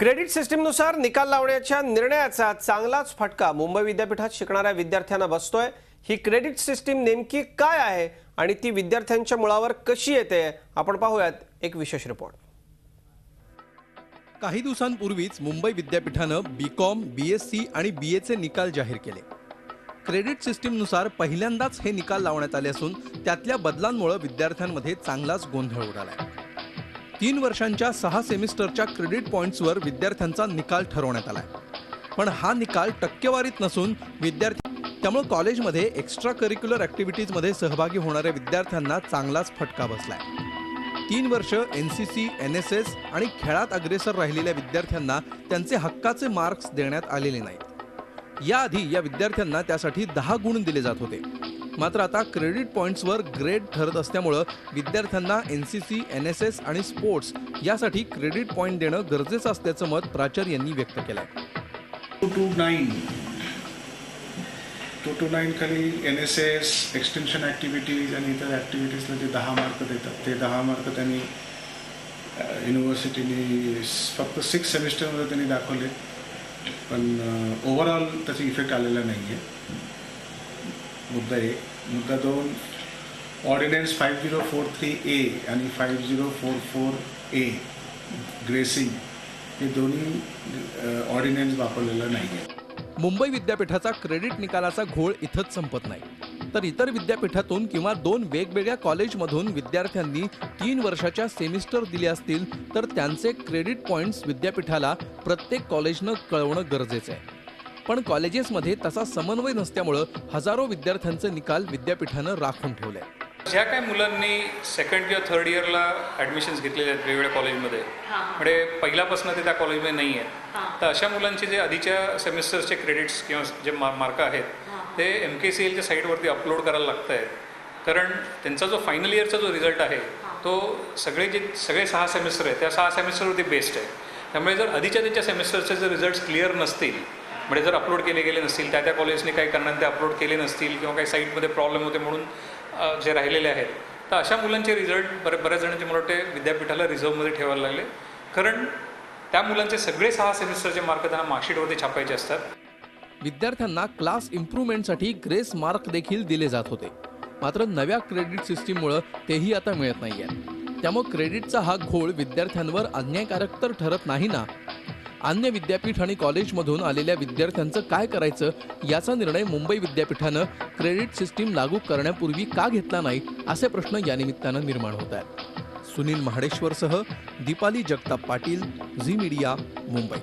Credit सिस्टीमनुसार निकाल लावण्याच्या निर्णयाचा चांगलाच फटका मुंबई विद्यापीठात शिकणाऱ्या विद्यार्थ्यांना बसतोय। ही क्रेडिट सिस्टीम नेमकी काय आहे आणि ती विद्यार्थ्यांच्या मुळावर कशी येते आपण पाहूयात एक विशेष रिपोर्ट। काही दिवसांपूर्वीच मुंबई विद्यापीठानं बीकॉम, बीएससी आणि बीएचे निकाल जाहीर केले। क्रेडिट सिस्टीमनुसार पहिल्यांदाच हे निकाल लावण्यात आले असून त्यातल्या बदलांमुळे विद्यार्थ्यांमध्ये चांगलाच गोंधळ उडालाय। 3 वर्षांच्या 6 सेमिस्टरच्या क्रेडिट पॉइंट्सवर विद्यार्थ्यांचा निकाल ठरवण्यात आलाय। पण हा निकाल टक्केवारीत नसून त्यामुळे कॉलेजमध्ये एक्स्ट्रा करिक्युलर ॲक्टिव्हिटीजमध्ये सहभागी होणाऱ्या विद्यार्थ्यांना चांगलाच फटका बसलाय। 3 वर्ष एनसीसी, एनएसएस आणि खेळात अग्रेसर राहिलेल्या विद्यार्थ्यांना त्यांचे हक्काचे मार्क्स देण्यात आलेले नाहीत। याआधी या विद्यार्थ्यांना त्यासाठी 10 गुण दिले जात होते। मात्र आता क्रेडिट पॉइंट्सवर ग्रेड ठरत असल्यामुळे विद्यार्थ्यांना एनसीसी, एनएसएस आणि स्पोर्ट्स यासाठी क्रेडिट पॉइंट देणं गरजेचं असल्याचं मत प्राचार्य यांनी व्यक्त केलंय। 229 खाली एनएसएस, एक्सटेन्शन ॲक्टिव्हिटीज आणि इतर ॲक्टिव्हिटीजला जे 10 मार्क देतात ते 10 मार्क त्यांनी युनिव्हर्सिटीने फक्त 6 सेमिस्टरमध्ये त्यांनी दाखवले, पण ओव्हरऑल त्याचा इफेक्ट आलेला नाही आहे। मुद्दा 1। मुद्दा 2, ऑर्डिनन्स 5043A आणि 5044A ग्रेसिंग हे दोन्ही ऑर्डिनन्स वापरलेला नाही आहे। मुंबई विद्यापीठाचा क्रेडिट निकालाचा घोळ इथंच संपत नाही, तर इतर विद्यापीठातून किंवा 2 वेगवेगळ्या कॉलेजमधून विद्यार्थ्यांनी 3 वर्षाच्या सेमिस्टर दिले असतील तर त्यांचे क्रेडिट पॉइंट्स विद्यापीठाला प्रत्येक कॉलेजनं कळवणं गरजेचं आहे। पण कॉलेजेसमध्ये तसा समन्वय नसल्यामुळे हजारो विद्यार्थ्यांचे निकाल विद्यापीठानं राखून ठेवले। ज्या काही मुलांनी सेकंड किंवा थर्ड इयरला ॲडमिशन्स घेतलेले आहेत वेगवेगळ्या कॉलेजमध्ये, म्हणजे पहिल्यापासून ते त्या कॉलेजमध्ये नाही आहेत, तर अशा मुलांचे जे आधीच्या सेमिस्टरचे क्रेडिट्स किंवा जे मार्क आहेत ते MKCLच्या साईटवरती अपलोड करायला लागत आहेत, कारण त्यांचा जो फायनल इयरचा जो रिझल्ट आहे तो सगळे 6 सेमिस्टर आहेत त्या 6 सेमिस्टरवरती बेस्ड आहे। त्यामुळे जर आधीच्या त्यांच्या सेमिस्टरचे जर रिझल्ट्स क्लिअर नसतील, म्हणजे जर अपलोड केले गेले नसतील, त्या कॉलेजने काही कारणाने ते अपलोड केले नसतील किंवा काही साईटमध्ये प्रॉब्लेम होते म्हणून जे राहिलेले आहेत, तर अशा मुलांचे रिझल्ट बऱ्याच जणांचे मला वाटते विद्यापीठाला रिझर्वमध्ये ठेवायला लागले, कारण त्या मुलांचे सगळे 6 सेमिस्टरचे मार्क त्यांना मार्कशीटवरती छापायचे असतात। विद्यार्थ्यांना क्लास इम्प्रूव्हमेंटसाठी ग्रेस मार्क देखील दिले जात होते, मात्र नव्या क्रेडिट सिस्टीममुळे तेही आता मिळत नाहीये। त्यामुळे क्रेडिटचा हा घोळ विद्यार्थ्यांवर अन्यायकारक तर ठरत नाही ना? अन्य विद्यापीठ आणि कॉलेजमधून आलेल्या विद्यार्थ्यांचं काय करायचं याचा निर्णय मुंबई विद्यापीठानं क्रेडिट सिस्टीम लागू करण्यापूर्वी का घेतला नाही असे प्रश्न या निमित्तानं निर्माण होत आहेत। सुनील महाडेश्वरसह दीपाली जगताप पाटील, झी मीडिया, मुंबई।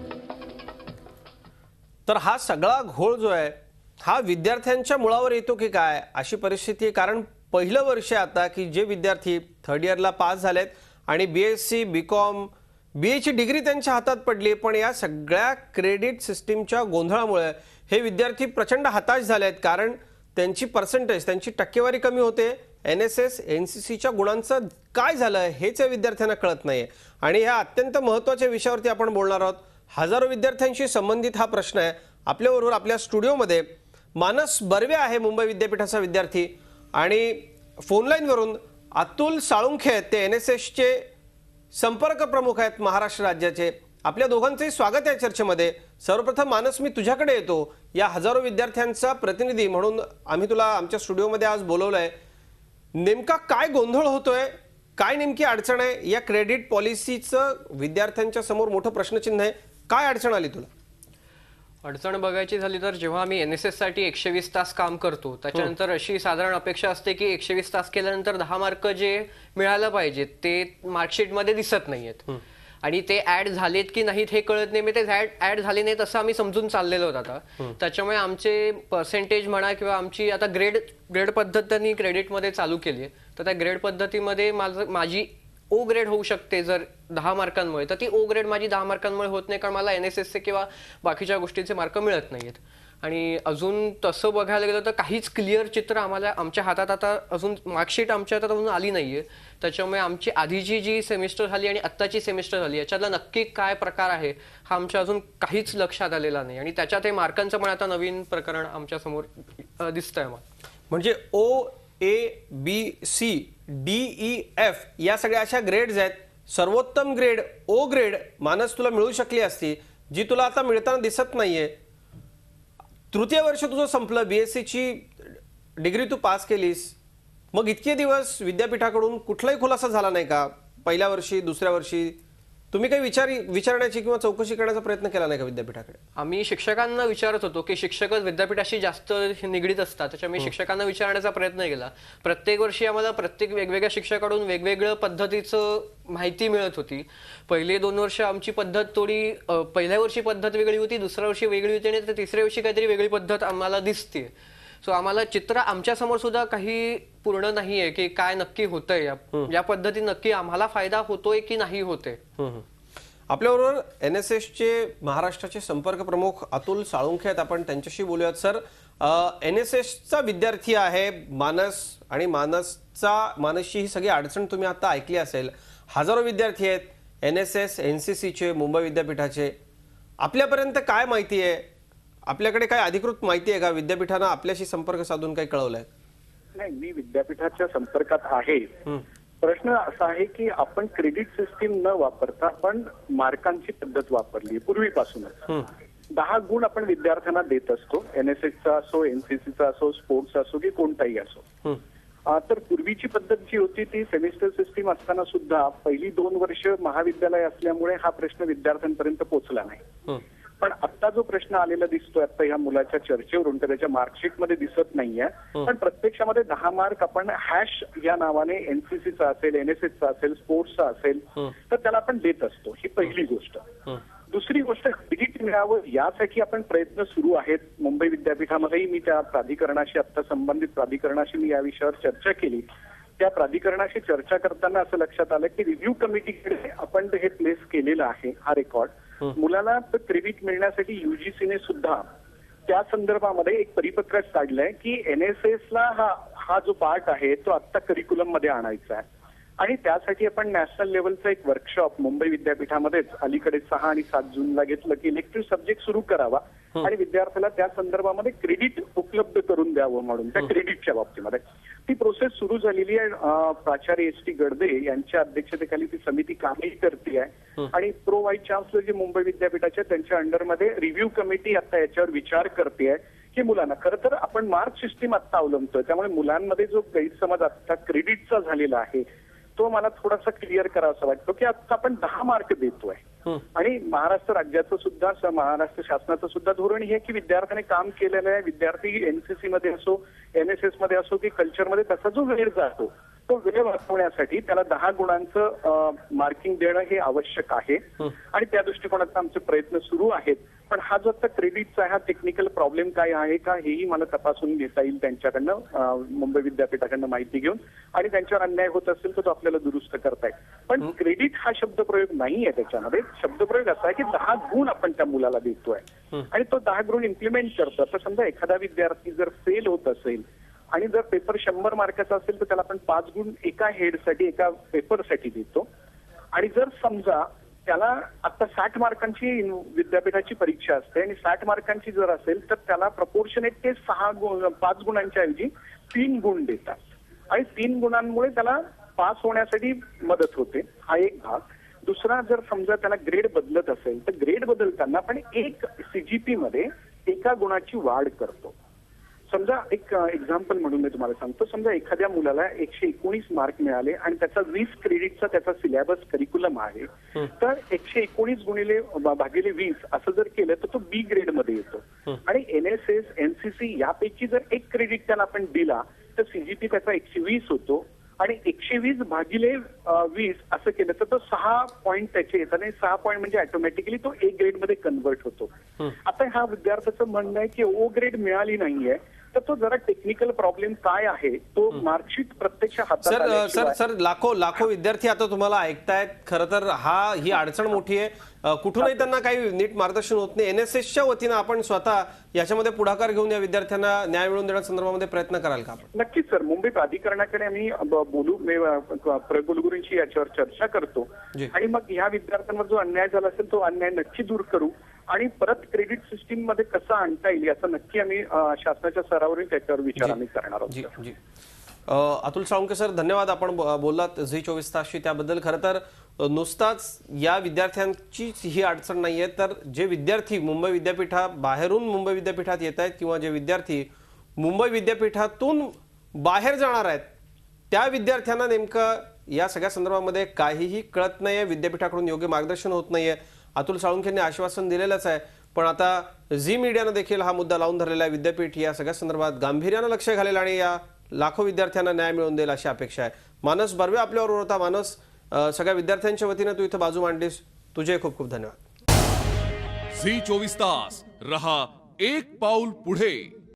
तर हा सगळा घोळ जो आहे हा विद्यार्थ्यांच्या मुळावर येतो की काय अशी परिस्थिती आहे, कारण पहिलं वर्ष आता की जे विद्यार्थी थर्ड इयरला पास झालेत आणि बीएससी, बीकॉम, बीएची डिग्री त्यांच्या हातात पडली, पण या सगळ्या क्रेडिट सिस्टीमच्या गोंधळामुळे हे विद्यार्थी प्रचंड हताश झाले आहेत, कारण त्यांची पर्सेंटेज, त्यांची टक्केवारी कमी होते। एनएसएस, एनसीसीच्या गुणांचं काय झालं हेच या विद्यार्थ्यांना कळत नाही आहे आणि ह्या अत्यंत महत्त्वाच्या विषयावरती आपण बोलणार आहोत। हजारो विद्यार्थ्यांशी संबंधित हा प्रश्न आहे। आपल्याबरोबर आपल्या स्टुडिओमध्ये मानस बर्वे आहे, मुंबई विद्यापीठाचा विद्यार्थी, आणि फोनलाईनवरून अतुल साळुंखे आहेत, ते एनएसएसचे संपर्क प्रमुख आहेत महाराष्ट्र राज्याचे। आपल्या दोघांचंही स्वागत आहे चर्चेमध्ये। सर्वप्रथम मानस, मी तुझ्याकडे येतो। या हजारो विद्यार्थ्यांचा प्रतिनिधी म्हणून आम्ही तुला आमच्या स्टुडिओमध्ये आज बोलवलंय। नेमका काय गोंधळ होतोय, काय नेमकी अडचण आहे? या क्रेडिट पॉलिसीचं विद्यार्थ्यांच्या समोर मोठं प्रश्नचिन्ह आहे। काय अडचण आली तुला? अडचण बघायची झाली तर जेव्हा आम्ही एनएसएस साठी 120 तास काम करतो त्याच्यानंतर अशी साधारण अपेक्षा असते की 120 तास केल्यानंतर 10 मार्क जे मिळायला पाहिजेत ते मार्कशीट मध्ये दिसत नाहीयेत आणि ते ऍड झालेत की नाहीत हे कळत नाही। ते ऍड झाले नाहीत असं आम्ही समजून चाललेलो होतो आता। त्याच्यामुळे आमचे पर्सेंटेज म्हणा किंवा आमची आता ग्रेड पद्धत त्यांनी क्रेडिटमध्ये चालू केली आहे, तर त्या ग्रेड पद्धतीमध्ये माझी ओ ग्रेड होऊ शकते जर 10 मार्कांमुळे, तर ती ओ ग्रेड माझी 10 मार्कांमुळे होत नाही, कारण मला एनएसएसचे किंवा बाकीच्या गोष्टींचे मार्क मिळत नाहीयेत। आणि अजून तसं बघायला गेलं तर काहीच क्लिअर चित्र आमच्या हातात आता अजून मार्कशीट आमच्या हातात अजून आली नाहीये। त्याच्यामुळे आमची आधीची जी सेमिस्टर झाली आणि आत्ताची सेमिस्टर झाली याच्यातला नक्की काय प्रकार आहे हा आमच्या अजून काहीच लक्षात आलेला नाही, आणि त्याच्यात हे मार्कांचं पण आता नवीन प्रकरण आमच्या समोर दिसतंय। म्हणजे ओ, ए, बी, सी, डी, ई, एफ या सगळ्या अशा ग्रेड्स आहेत सर्वोत्तम ग्रेड ओ ग्रेड मानस तुला मिळू शकली असती, जी तुला आता मिळताना दिसत नाहीये. तृतीय वर्ष तुझं संपलं, BSc ची डिग्री तू पास केलीस, मग इतके दिवस विद्यापीठाकडून कुठलाही खुलासा झाला नाही का? पहिल्या वर्षी, दुसऱ्या वर्षी तुम्ही काही विचारण्याची किंवा चौकशी करण्याचा प्रयत्न केला नाही का विद्यापीठाकडे? आम्ही शिक्षकांना विचारत होतो की शिक्षकच विद्यापीठाशी जास्त निगडीत असतात, त्याच्यामुळे शिक्षकांना विचारण्याचा प्रयत्न केला. प्रत्येक वर्षी आम्हाला प्रत्येक वेगवेगळ्या शिक्षकाकडून वेगवेगळ्या पद्धतीचं माहिती मिळत होती. पहिले 2 वर्ष आमची पद्धत थोडी पहिल्या वर्षी पद्धत वेगळी होती, दुसऱ्या वर्षी वेगळी होती आणि तिसऱ्या वर्षी काहीतरी वेगळी पद्धत आम्हाला दिसते. सो आम्हाला चित्र आमच्या समोर सुद्धा काही पूर्ण नाहीये की काय नक्की होतंय, या पद्धती नक्की आम्हाला फायदा होतोय की नाही होते. आपल्याबरोबर NSSचे महाराष्ट्राचे संपर्क प्रमुख अतुल साळुंखे आहेत, आपण त्यांच्याशी बोलूयात. सर, NSSचा विद्यार्थी आहे मानस, आणि मानसची ही सगळी अडचण तुम्ही आता ऐकली असेल. हजारो विद्यार्थी आहेत NSS NCCचे, मुंबई विद्यापीठाचे. आपल्यापर्यंत काय माहिती आहे? आपल्याकडे काय अधिकृत माहिती आहे का? विद्यापीठानं आपल्याशी संपर्क साधून काही कळवलंय? नाही, मी विद्यापीठाच्या संपर्कात आहे. प्रश्न असा आहे की आपण क्रेडिट सिस्टीम न वापरता आपण मार्कांची पद्धत वापरली पूर्वीपासूनच. 10 गुण आपण विद्यार्थ्यांना देत असतो, NSSचा असो, NCCचा असो, स्पोर्ट्स असो की कोणताही असो. तर पूर्वीची पद्धत जी होती ती सेमिस्टर सिस्टीम असताना सुद्धा पहिली 2 वर्ष महाविद्यालय असल्यामुळे हा प्रश्न विद्यार्थ्यांपर्यंत पोहोचला नाही. पण आता जो प्रश्न आलेला दिसतोय आता ह्या मुलाच्या चर्चेवरून, तर त्याच्या मार्कशीटमध्ये दिसत नाहीये, पण प्रत्यक्षामध्ये 10 मार्क आपण हॅश या नावाने NCCचा असेल, NSSचा असेल, स्पोर्ट्सचा असेल तर त्याला आपण देत असतो. ही पहिली गोष्ट. दुसरी गोष्ट, क्रेडिट मिळावं यासाठी आपण प्रयत्न सुरू आहेत. मुंबई विद्यापीठामध्येही मी त्या प्राधिकरणाशी, आता संबंधित प्राधिकरणाशी मी या विषयावर चर्चा केली. त्या प्राधिकरणाशी चर्चा करताना असं लक्षात आलं की रिव्ह्यू कमिटीकडे आपण हे प्लेस केलेलं आहे हा रेकॉर्ड. मुलाला क्रेडिट मिळण्यासाठी UGCने सुद्धा त्या संदर्भामध्ये एक परिपत्रक काढलंय की NSSला हा जो पार्ट आहे तो आता करिक्युलम मध्ये आणायचा आहे. आणि त्यासाठी आपण नॅशनल लेवलचा एक वर्कशॉप मुंबई विद्यापीठामध्येच अलीकडे 6 आणि 7 जूनला घेतलं की इलेक्टिव्ह सब्जेक्ट सुरू करावा आणि विद्यार्थ्याला त्या संदर्भामध्ये क्रेडिट उपलब्ध करून द्यावं म्हणून त्या क्रेडिटच्या बाबतीमध्ये. ती प्रोसेस सुरू झालेली आहे. प्राचार्य ST गडदे यांच्या अध्यक्षतेखाली ती समिती कामही करते आहे आणि प्रो व्हाईस चान्सलर जे मुंबई विद्यापीठाच्या त्यांच्या अंडरमध्ये रिव्ह्यू कमिटी आता याच्यावर विचार करते आहे की मुलांना, खरं तर आपण मार्क सिस्टीम आता अवलंबतोय त्यामुळे मुलांमध्ये जो गैरसमज आता क्रेडिटचा झालेला आहे तो मला थोडासा क्लिअर करावासा वाटतो की आता आपण 10 मार्क देतोय. आणि महाराष्ट्र राज्याचं सुद्धा, महाराष्ट्र शासनाचं सुद्धा धोरण हे की विद्यार्थ्याने काम केलेलं आहे, विद्यार्थी NCC मध्ये असो, NSS मध्ये असो की कल्चरमध्ये त्याचा जो वेळ जातो तो वेळ वाचवण्यासाठी त्याला 10 गुणांचं मार्किंग देणं हे आवश्यक आहे आणि त्या दृष्टिकोनातून आमचे प्रयत्न सुरू आहेत. पण हा जो आता क्रेडिटचा हा टेक्निकल प्रॉब्लेम काय आहे का हेही मला तपासून घेता येईल त्यांच्याकडनं, मुंबई विद्यापीठाकडनं माहिती घेऊन, आणि त्यांच्यावर अन्याय होत असेल तर तो आपल्याला दुरुस्त करता येईल. पण क्रेडिट हा शब्दप्रयोग नाही आहे त्याच्यामध्ये. शब्दप्रयोग असा आहे की 10 गुण आपण त्या मुलाला देतोय आणि तो 10 गुण इम्प्लिमेंट करतो. आता समजा एखादा विद्यार्थी जर फेल होत असेल आणि जर पेपर 100 मार्काचा असेल तर त्याला आपण 5 गुण एका हेडसाठी, एका पेपरसाठी देतो. आणि जर समजा त्याला आता 60 मार्कांची विद्यापीठाची परीक्षा असते आणि 60 मार्कांची जर असेल तर त्याला प्रपोर्शनेट ते 5 गुणांच्या ऐवजी 3 गुण देतात आणि 3 गुणांमुळे त्याला पास होण्यासाठी मदत होते. हा एक भाग. दुसरा, जर समजा त्याला ग्रेड बदलत असेल तर ग्रेड बदलताना आपण एक CGP मध्ये 1 गुणाची वाढ करतो. समजा एक एक्झाम्पल म्हणून मी तुम्हाला सांगतो. समजा एखाद्या मुलाला 119 मार्क मिळाले आणि त्याचा 20 क्रेडिटचा त्याचा सिलेबस करिक्युलम आहे, तर 119 गुणिले भागिले 20 असं जर केलं तर तो B ग्रेड मध्ये येतो. आणि NSS NCC यापैकी जर 1 क्रेडिट त्याला आपण दिला तर CGP त्याचा 120 होतो आणि 120 भागिले 20 असं केलं तर तो 6 पॉईंट त्याचे येतात आणि 6 पॉईंट म्हणजे ऑटोमॅटिकली तो A ग्रेड मध्ये कन्वर्ट होतो. आता ह्या विद्यार्थ्याचं म्हणणं आहे की O ग्रेड मिळाली नाहीये तर तो जरा टेक्निकल प्रॉब्लेम काय आहे तो मार्कशीट प्रत्यक्ष हातात. सर लाखो विद्यार्थी आता तुम्हाला ऐकतायत. खरं तर ही अडचण मोठी आहे. कुठूनही त्यांना काही नीट मार्गदर्शन होत नाही. NSSच्या वतीनं आपण स्वतः याच्यामध्ये पुढाकार घेऊन या विद्यार्थ्यांना न्याय मिळवून देण्याच्या संदर्भामध्ये प्रयत्न कराल का? नक्कीच सर. मुंबई प्राधिकरणाकडे आम्ही कुलगुरूंशी याच्यावर चर्चा करतो आणि मग ह्या विद्यार्थ्यांवर जो अन्याय झाला असेल तो अन्याय नक्की दूर करू आणि परत क्रेडिट सिस्टीम मध्ये कसं आणता येईल याचा नक्की आम्ही शासनाच्या स्तरावरील त्याच्यावर विचार आम्ही करणार आहोत. अतुल साळुंके सर, धन्यवाद. आपण बोललात झी 24 तासशी, त्याबद्दल. खरं तर नुसताच या विद्यार्थ्यांची ही अडचण नाहीये, तर जे विद्यार्थी मुंबई विद्यापीठाबाहेरून मुंबई विद्यापीठात येत आहेत किंवा जे विद्यार्थी मुंबई विद्यापीठातून बाहेर जाणार आहेत, त्या विद्यार्थ्यांना नेमकं या सगळ्या संदर्भामध्ये काहीही कळत नाहीये, विद्यापीठाकडून योग्य मार्गदर्शन होत नाहीये. अतुल साळुंखेंनी आश्वासन दिलेलंच आहे, पण आता झी मीडियानं देखील हा मुद्दा लावून धरलेला आहे. विद्यापीठ या सगळ्या संदर्भात गांभीर्यानं लक्ष घालेल आणि या लाखो विद्यार्थ्यांना न्याय मिळवून देईल अशी अपेक्षा आहे. मानस बर्वे आपल्याबरोबर होता. मानस, सगळ्या विद्यार्थ्यांच्या वतीनं तू इथं बाजू मांडलीस, तुझे खूप खूप धन्यवाद. झी 24 तास रहा एक पाऊल पुढे.